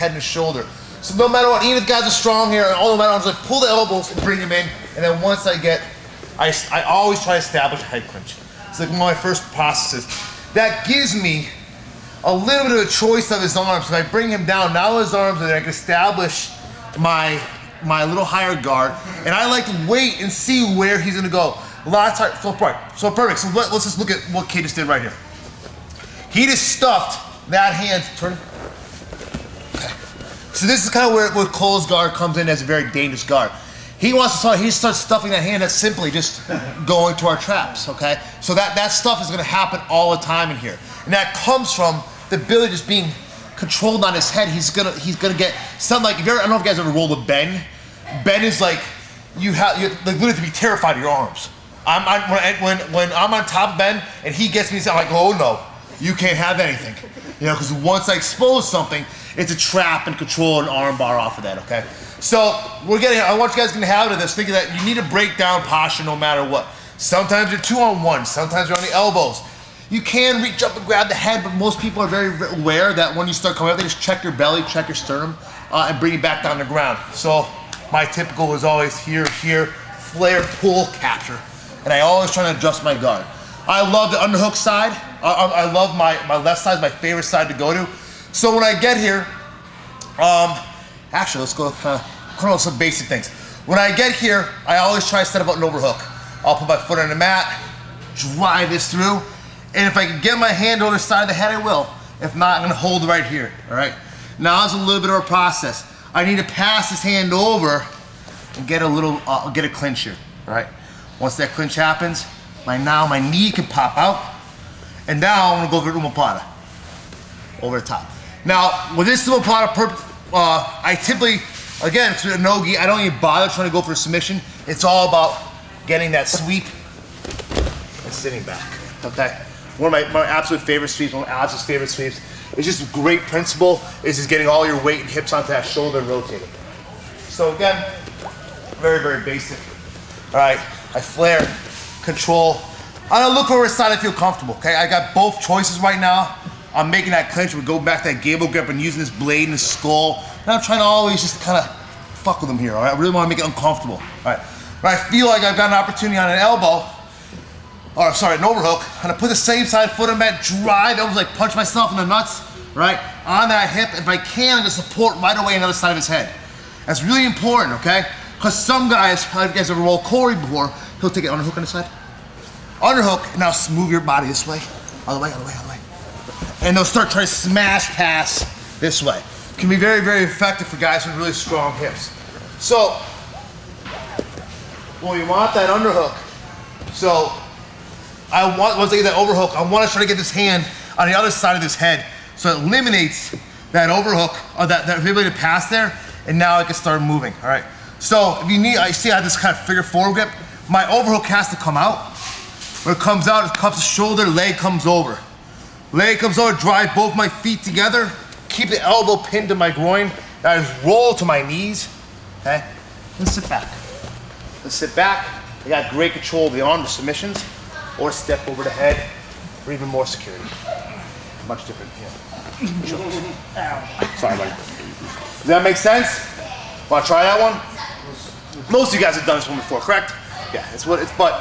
head and shoulder. So no matter what, even if guys are strong here, and all the matter, I'm just like pull the elbows and bring them in, and then once I always try to establish a head clinch. It's like one of my first processes. That gives me a little bit of a choice of his arms. So I bring him down, now his arms, and I can establish my little higher guard, and I like to wait and see where he's gonna go. A lot of times, so perfect. So let's just look at what Kate just did right here. He just stuffed that hand, turn. Okay. So this is kind of where Cole's guard comes in as a very dangerous guard. He wants to start, he starts stuffing that hand that's simply just going to our traps, okay? So that stuff is gonna happen all the time in here. And that comes from the ability just being controlled on his head. He's gonna get something like, I don't know if you guys ever rolled with Ben. Ben is like, you like literally to be terrified of your arms. When I'm on top of Ben and he gets me, I'm like, oh no, you can't have anything. You know, because once I expose something, it's a trap and control an arm bar off of that, okay? So I want you guys to have this, thinking that you need to break down posture no matter what. Sometimes you're 2-on-1, sometimes you're on the elbows. You can reach up and grab the head, but most people are very aware that when you start coming up, they just check your belly, check your sternum, and bring it back down to the ground. So my typical is always here, flare, pull, capture. And I always try to adjust my guard. I love the underhook side. I love my left side is my favorite side to go to. So when I get here, actually let's go kind of some basic things. When I get here, I always try to set up an overhook. I'll put my foot on the mat, drive this through, and if I can get my hand over the side of the head, I will. If not, I'm gonna hold right here, all right? Now it's a little bit of a process. I need to pass this hand over and get a clinch here, all right? Once that clinch happens, now my knee can pop out, and now I'm gonna go over to Omoplata, over the top. Now, with this Omoplata, I typically, again, through the no-gi, I don't even bother trying to go for a submission. It's all about getting that sweep and sitting back, okay? One of my absolute favorite sweeps, one of Alex's favorite sweeps, it's just a great principle, is just getting all your weight and hips onto that shoulder and rotating. So again, very, very basic. All right, I flare, control. I'm gonna look for a side I feel comfortable, okay? I got both choices right now. I'm making that clinch, we go back to that gable grip and using this blade and this skull. And I'm trying to always just kind of fuck with them here, all right? I really wanna make it uncomfortable, all right? When I feel like I've got an opportunity on an elbow, or sorry, an overhook, I'm gonna put the same side foot on that, drive, almost like punch myself in the nuts, right? On that hip, if I can, I'm gonna support right away on the other side of his head. That's really important, okay? Because some guys, if you guys ever rolled Corey before, he'll take an underhook on the side. Underhook, now move your body this way, all the way, all the way, all the way. And they'll start trying to smash past this way. Can be very, very effective for guys with really strong hips. So, well, you want that underhook. So, once I get that overhook, I want to try to get this hand on the other side of this head, so it eliminates that overhook, or that ability to pass there, and now I can start moving, all right? So, if you need, I see I have this kind of figure four grip, my overhook has to come out. When it comes out, it comes to shoulder, leg comes over. Leg comes over, drive both my feet together, keep the elbow pinned to my groin, I just roll to my knees, okay? And sit back. Let's sit back. I got great control of the arm, the submissions, or step over the head for even more security. Much different, yeah. Sorry, buddy. Does that make sense? Want to try that one? Most of you guys have done this one before, correct? Yeah, but it's one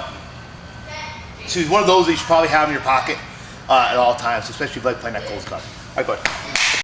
of those that you should probably have in your pocket at all times, especially if you like playing that close guard. All right, go ahead.